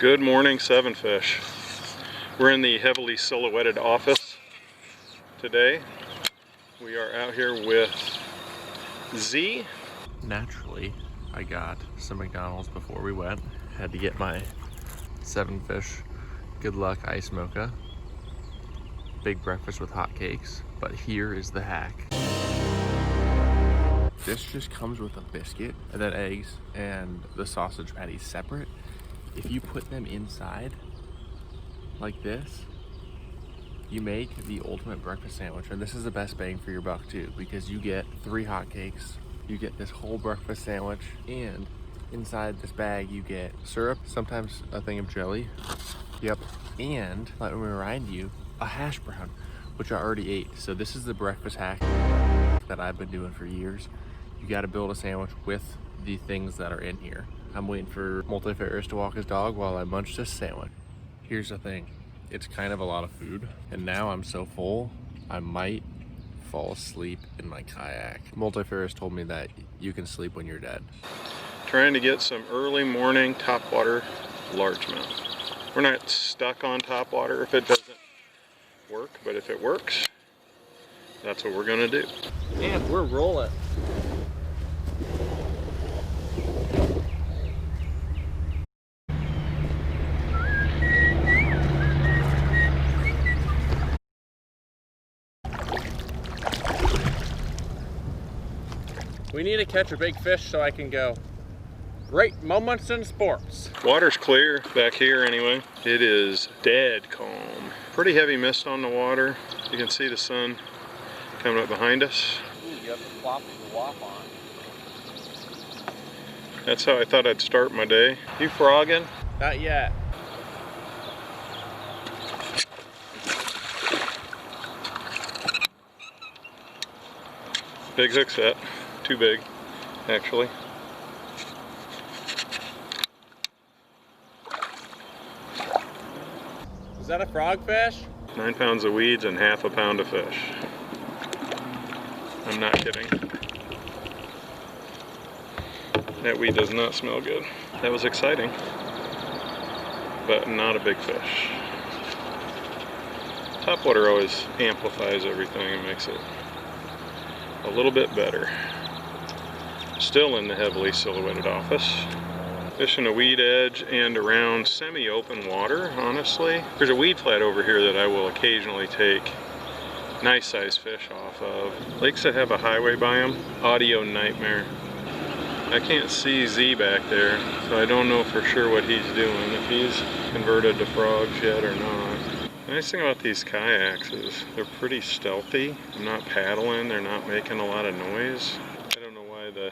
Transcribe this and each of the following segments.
Good morning, seven fish. We're in the heavily silhouetted office today. We are out here with Z. Naturally, I got some McDonald's before we went. Had to get my seven fish good luck ice mocha. Big breakfast with hot cakes, but here is the hack. This just comes with a biscuit and then eggs and the sausage patties separate. If you put them inside like this, you make the ultimate breakfast sandwich. And this is the best bang for your buck too, because you get 3 hot cakes, you get this whole breakfast sandwich, and inside this bag you get syrup, sometimes a thing of jelly. Yep. And let me remind you, a hash brown, which I already ate. So this is the breakfast hack that I've been doing for years. You got to build a sandwich with the things that are in here. I'm waiting for Multifarious to walk his dog while I munch this sandwich. Here's the thing, it's kind of a lot of food, and now I'm so full, I might fall asleep in my kayak. Multifarious told me that you can sleep when you're dead. Trying to get some early morning topwater largemouth. We're not stuck on topwater if it doesn't work, but if it works, that's what we're gonna do. And we're rolling. We need to catch a big fish so I can go. Great moments in sports. Water's clear back here anyway. It is dead calm. Pretty heavy mist on the water. You can see the sun coming up behind us. Ooh, you have to plop the wop on. That's how I thought I'd start my day. You frogging? Not yet. Big hook set. Too big, actually. Is that a frogfish? 9 pounds of weeds and half a pound of fish. I'm not kidding. That weed does not smell good. That was exciting, but not a big fish. Topwater always amplifies everything and makes it a little bit better. Still in the heavily silhouetted office. Fishing a weed edge and around semi-open water, honestly. There's a weed flat over here that I will occasionally take nice sized fish off of. Lakes that have a highway by them, audio nightmare. I can't see Z back there, so I don't know for sure what he's doing, if he's converted to frogs yet or not. The nice thing about these kayaks is they're pretty stealthy. I'm not paddling, they're not making a lot of noise. I don't know why the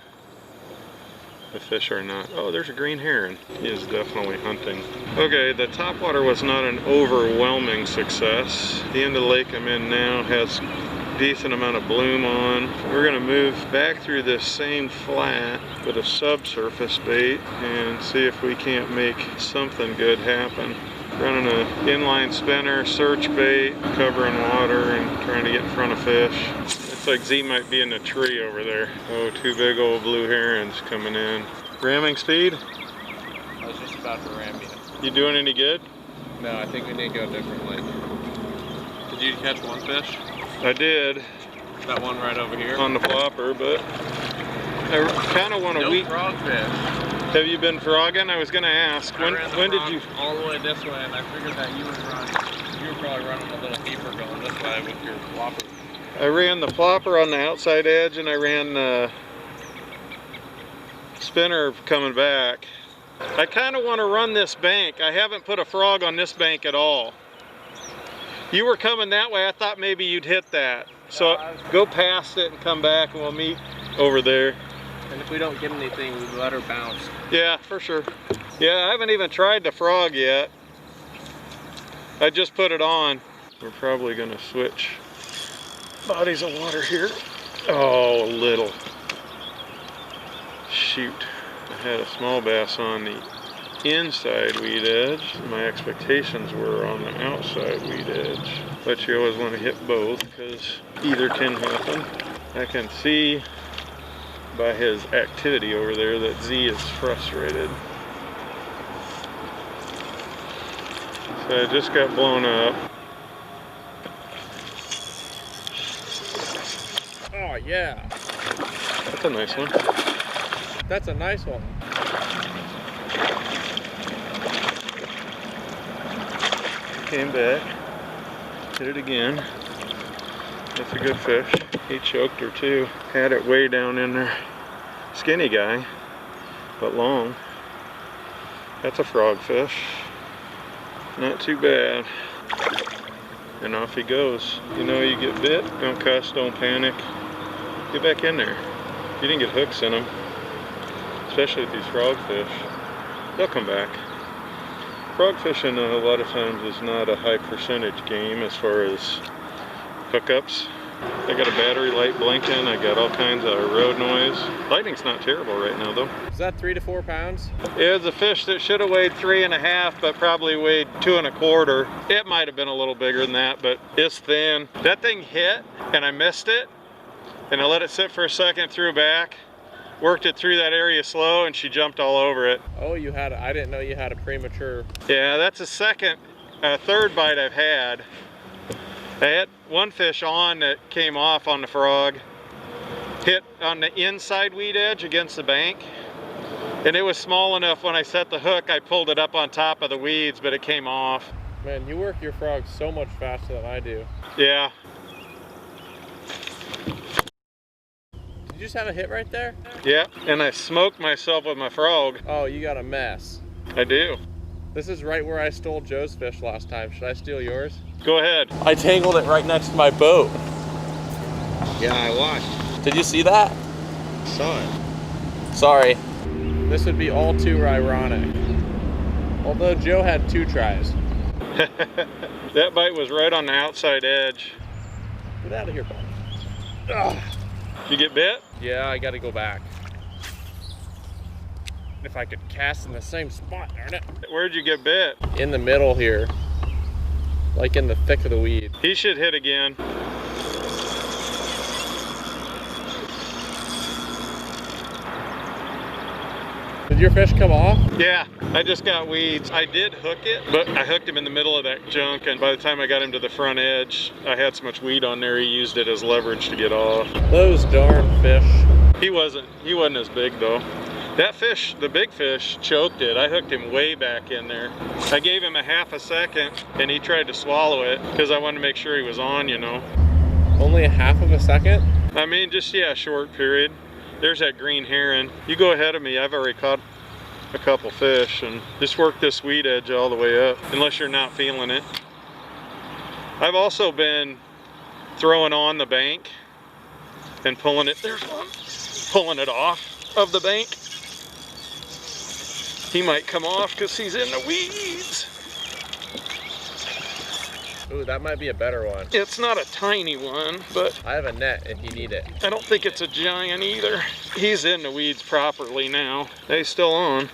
fish are not. Oh, there's a green heron. He is definitely hunting. Okay, the topwater was not an overwhelming success. The end of the lake I'm in now has a decent amount of bloom on. We're gonna move back through this same flat with a subsurface bait and see if we can't make something good happen. Running an inline spinner, search bait, covering water and trying to get in front of fish. Looks like Z might be in the tree over there. Oh, 2 big old blue herons coming in. Ramming speed? I was just about to ram you. You doing any good? No, I think we need to go differently. Did you catch one fish? I did. That one right over here? On the flopper, but I kind of want to No frogfish. Have you been frogging? I was going to ask. When did you? All the way this way, and I figured that you were probably running a little deeper going this way with your flopper. I ran the flopper on the outside edge and I ran the spinner coming back. I kind of want to run this bank. I haven't put a frog on this bank at all. You were coming that way, I thought maybe you'd hit that. So go past it and come back and we'll meet over there. And if we don't get anything, we let her bounce. Yeah, for sure. Yeah, I haven't even tried the frog yet. I just put it on. We're probably gonna switch bodies of water here. Oh, little. Shoot. I had a small bass on the inside weed edge. My expectations were on the outside weed edge. But you always want to hit both because either can happen. I can see by his activity over there that Z is frustrated. So I just got blown up. Oh yeah. That's a nice one. That's a nice one. Came back. Hit it again. That's a good fish. He choked her too. Had it way down in there. Skinny guy, but long. That's a frogfish. Not too bad. And off he goes. You know you get bit, don't cuss, don't panic. Get back in there. You didn't get hooks in them. Especially with these frogfish. They'll come back. Frog fishing a lot of times is not a high percentage game as far as hookups. I got a battery light blinking, I got all kinds of road noise. Lightning's not terrible right now though. Is that 3 to 4 pounds? It was a fish that should have weighed 3.5, but probably weighed 2.25. It might have been a little bigger than that, but it's thin. That thing hit and I missed it, and I let it sit for a second, threw back, worked it through that area slow, and she jumped all over it. Oh, you had, I didn't know you had a premature. Yeah, that's a third bite I've had. I had one fish on that came off on the frog, hit on the inside weed edge against the bank, and it was small enough when I set the hook, I pulled it up on top of the weeds, but it came off. Man, you work your frogs so much faster than I do. Yeah. Did you just have a hit right there? Yeah, and I smoked myself with my frog. Oh, you got a mess. I do. This is right where I stole Joe's fish last time. Should I steal yours? Go ahead. I tangled it right next to my boat. Yeah, I watched. Did you see that? Saw it. Sorry. This would be all too ironic. Although Joe had 2 tries. That bite was right on the outside edge. Get out of here, bud. Ugh. Did you get bit? Yeah, I gotta go back. If I could cast in the same spot, darn it. Where'd you get bit? In the middle here. Like in the thick of the weed. He should hit again. Did your fish come off? Yeah, I just got weeds. I did hook it, but I hooked him in the middle of that junk, and by the time I got him to the front edge, I had so much weed on there, he used it as leverage to get off. Those darn fish. He wasn't as big though. That fish, the big fish, choked it. I hooked him way back in there. I gave him a half a second, and he tried to swallow it, because I wanted to make sure he was on, you know. Only a half of a second? I mean, just, yeah, a short period. There's that green heron. You go ahead of me, I've already caught a couple fish, and just work this weed edge all the way up, unless you're not feeling it. I've also been throwing on the bank and pulling it, there's one, pulling it off of the bank. He might come off because he's in the weeds. Ooh, that might be a better one. It's not a tiny one, but I have a net if you need it. I don't think it's a giant either. He's in the weeds properly now. He's still on.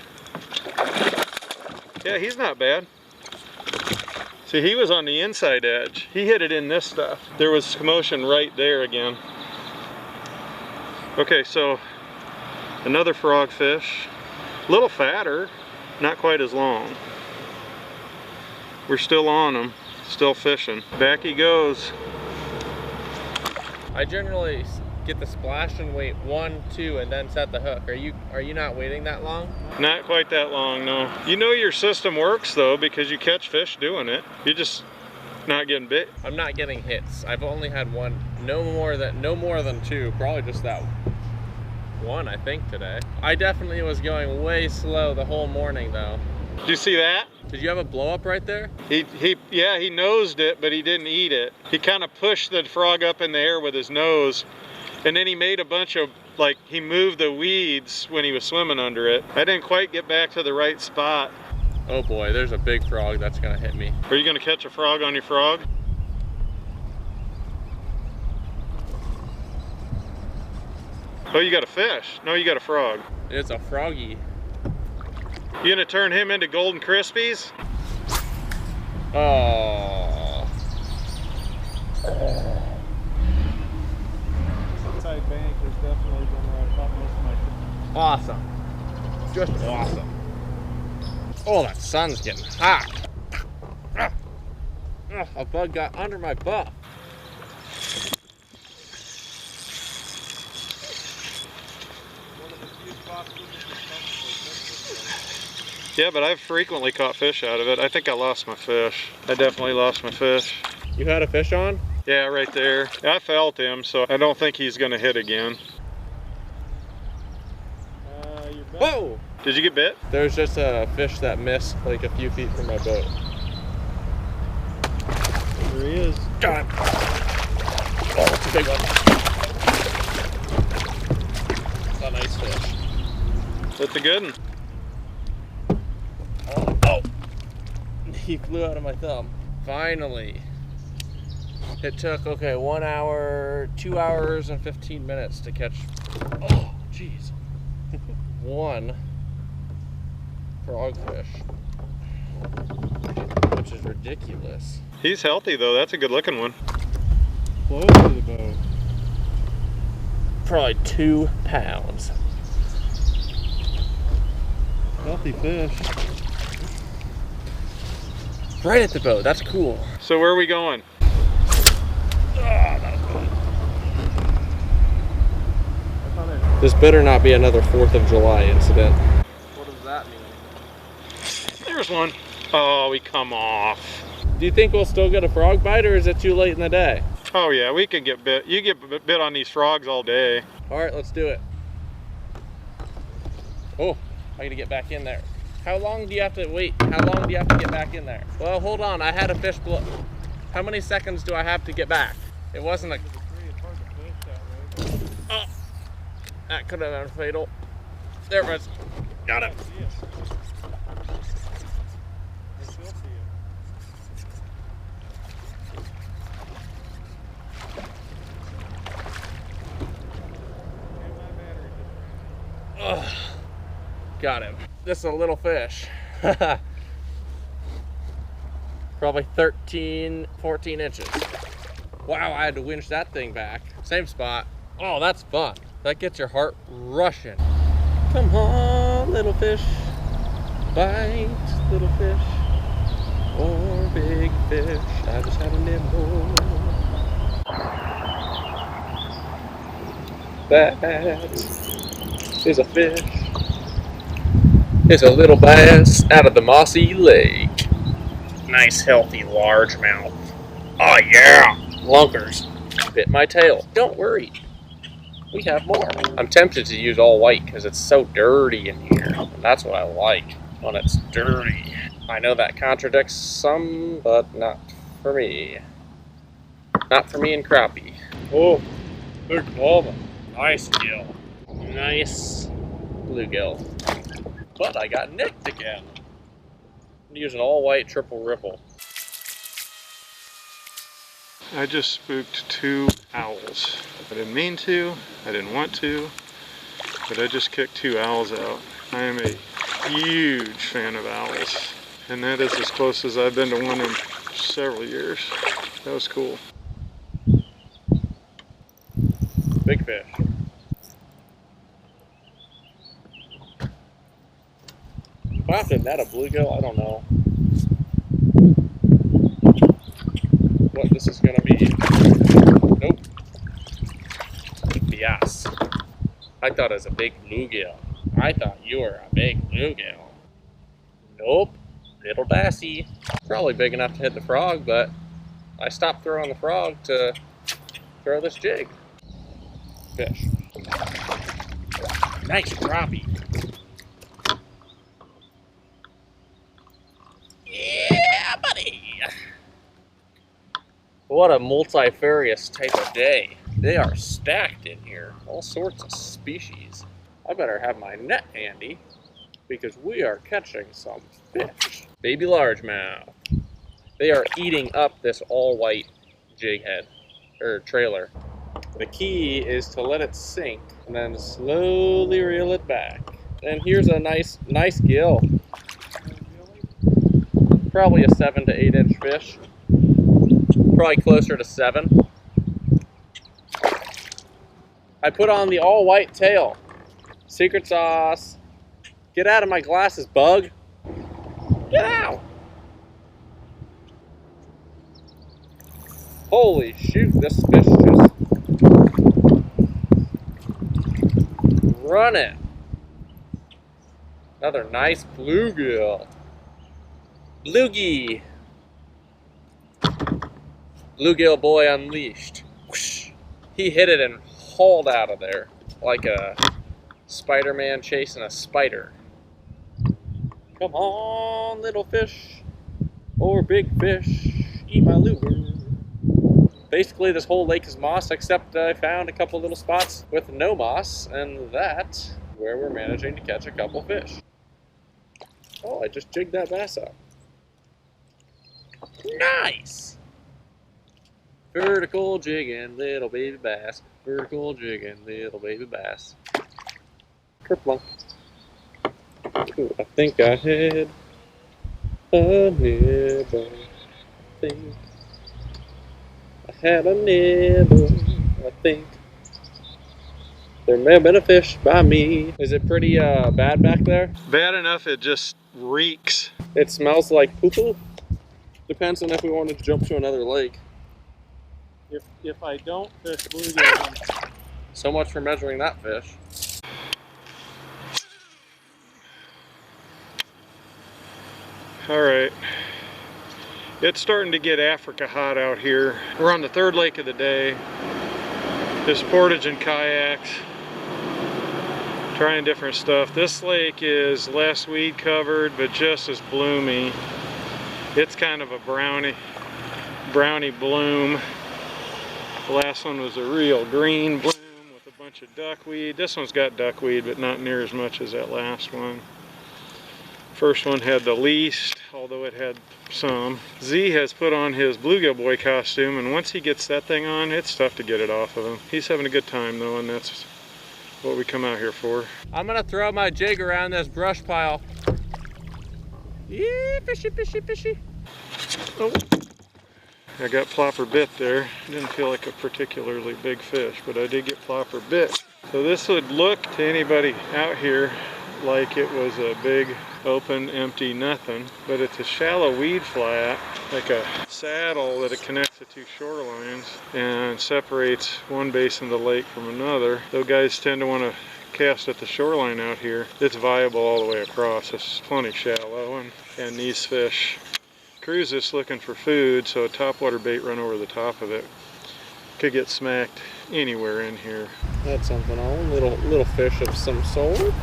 Yeah, he's not bad. See, he was on the inside edge. He hit it in this stuff. There was commotion right there again. Okay, so another frogfish. A little fatter, not quite as long. We're still on him, still fishing. Back he goes. I generally get the splash and wait 1, 2, and then set the hook. Are you not waiting that long? Not quite that long, no. You know your system works though, because you catch fish doing it. You're just not getting bit. I'm not getting hits. I've only had one, no more than 2, probably just that one, I think, today. I definitely was going way slow the whole morning though. Did you see that? Did you have a blow up right there? Yeah, he nosed it, but he didn't eat it. He kind of pushed the frog up in the air with his nose, and then he made a bunch of, like, he moved the weeds when he was swimming under it. I didn't quite get back to the right spot. Oh boy, there's a big frog that's gonna hit me. Are you gonna catch a frog on your frog? Oh, you got a fish. No, you got a frog. It's a froggy. You gonna turn him into golden crispies? Oh. Inside bank has definitely been where I caught most of my fish. Awesome. Just awesome. Oh, that sun's getting hot. Ugh, a bug got under my butt. Yeah, but I've frequently caught fish out of it. I think I lost my fish. I definitely lost my fish. You had a fish on? Yeah, right there. I felt him, so I don't think he's gonna hit again. Whoa! Did you get bit? There's just a fish that missed like a few feet from my boat. There he is. Got him. Oh, that's a big one. That's a nice fish. That's a good one. Oh! He flew out of my thumb. Finally. It took, okay, 1 hour, 2 hours and 15 minutes to catch, oh, jeez. One frogfish, which is ridiculous. He's healthy though. That's a good looking one. Close to the boat. Probably 2 pounds. Healthy fish. Right at the boat, that's cool. So where are we going? This better not be another 4th of July incident. What does that mean? There's one. Oh, we come off. Do you think we'll still get a frog bite, or is it too late in the day? Oh yeah, we can get bit. You get bit on these frogs all day. All right, let's do it. Oh, I gotta get back in there. How long do you have to wait? How long do you have to get back in there? Well, hold on, I had a fish blow. How many seconds do I have to get back? It wasn't a... Oh, that could have been fatal. There it was. Got it. Ugh. Got him. This is a little fish. Probably 13, 14 inches. Wow, I had to winch that thing back. Same spot. Oh, that's fun. That gets your heart rushing. Come on, little fish. Bite, little fish. Or big fish. I just had a nibble. That is a fish. It's a little bass out of the mossy lake. Nice, healthy, largemouth. Oh yeah! Lunkers. Bit my tail. Don't worry. We have more. I'm tempted to use all white because it's so dirty in here. And that's what I like, when it's dirty. I know that contradicts some, but not for me. Not for me and crappie. Oh, big mama. Nice gill. Nice bluegill. But I got nicked again. I'm using all white triple ripple. I just spooked 2 owls. I didn't mean to, I didn't want to, but I just kicked 2 owls out. I am a huge fan of owls, and that is as close as I've been to one in several years. That was cool. Big fish. If I have to net a bluegill, I don't know what this is gonna be. Nope. Yes. I thought it was a big bluegill. I thought you were a big bluegill. Nope. Little bassy. Probably big enough to hit the frog, but I stopped throwing the frog to throw this jig. Fish. Nice crappie. Yeah, buddy. What a multifarious type of day. They are stacked in here. All sorts of species. I better have my net handy because we are catching some fish. Baby largemouth. They are eating up this all-white jig head, or trailer. The key is to let it sink and then slowly reel it back. And here's a nice gill. Probably a 7 to 8 inch fish. Probably closer to 7. I put on the all white tail. Secret sauce. Get out of my glasses, bug. Get out. Holy shoot, this fish just run it. Another nice bluegill. Bluegie. Bluegill boy unleashed. Whoosh. He hit it and hauled out of there like a Spider-Man chasing a spider. Come on, little fish, or big fish, eat my lure. Basically, this whole lake is moss, except I found a couple little spots with no moss, and that's where we're managing to catch a couple fish. Oh, I just jigged that bass up. Nice! Vertical jigging, little baby bass. Vertical jigging, little baby bass. Kerplunk. Ooh, I think I had a nibble. I think I had a nibble. I think there may have been a fish by me. Is it pretty bad back there? Bad enough it just reeks. It smells like poo-poo. Depends on if we want to jump to another lake. If I don't fish bluegill, So much for measuring that fish. All right, it's starting to get Africa hot out here. We're on the third lake of the day. Just portaging kayaks, trying different stuff. This lake is less weed covered, but just as bloomy. It's kind of a brownie bloom. The last one was a real green bloom with a bunch of duckweed. This one's got duckweed, but not near as much as that last one. First one had the least, although it had some. Z has put on his bluegill boy costume, and once he gets that thing on, it's tough to get it off of him. He's having a good time though, and that's what we come out here for. I'm gonna throw my jig around this brush pile. Yeah, fishy, fishy, fishy. Oh, I got plopper bit there. Didn't feel like a particularly big fish, but I did get plopper bit. So this would look to anybody out here like it was a big open empty nothing, but it's a shallow weed flat, like a saddle that it connects the two shorelines and separates one basin of the lake from another. Though guys tend to want to cast at the shoreline out here, it's viable all the way across. It's plenty shallow, and these fish cruise this looking for food, so a topwater bait run over the top of it could get smacked anywhere in here. That's something on, little fish of some sort.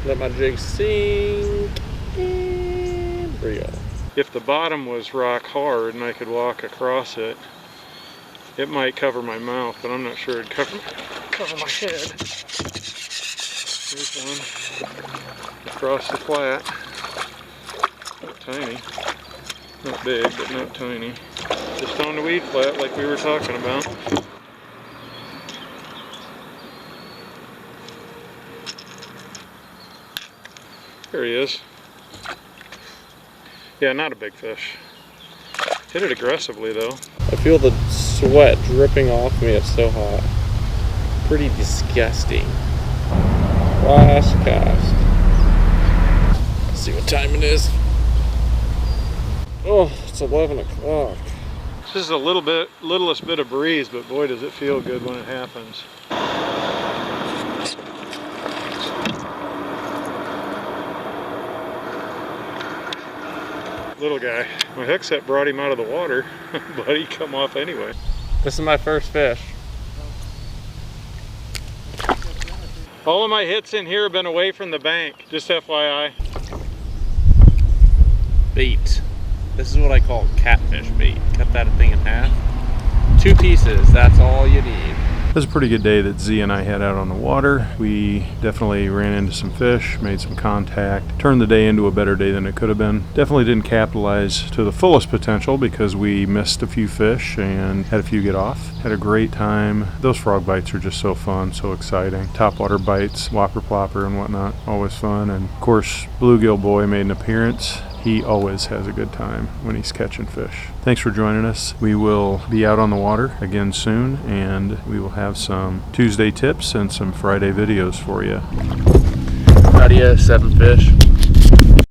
Let my jig sink and reel. If the bottom was rock hard and I could walk across it, it might cover my mouth, but I'm not sure it'd cover my head. Here's one across the flat. Not tiny, not big, but not tiny. Just on the weed flat like we were talking about. There he is. Yeah, not a big fish. Hit it aggressively though. I feel the sweat dripping off me, it's so hot. Pretty disgusting. Last cast. Let's see what time it is. Oh, it's 11 o'clock. This is a littlest bit of breeze, but boy does it feel good when it happens. Little guy. My hook set brought him out of the water, but he come off anyway. This is my first fish. All of my hits in here have been away from the bank, just FYI. Bait. This is what I call catfish bait. Cut that thing in half. 2 pieces, that's all you need. It was a pretty good day that Z and I had out on the water. We definitely ran into some fish, made some contact, turned the day into a better day than it could have been. Definitely didn't capitalize to the fullest potential because we missed a few fish and had a few get off. Had a great time. Those frog bites are just so fun, so exciting. Topwater bites, whopper plopper and whatnot, always fun. And of course, Bluegill Boy made an appearance. He always has a good time when he's catching fish. Thanks for joining us. We will be out on the water again soon, and we will have some Tuesday tips and some Friday videos for you. How do you 7 fish?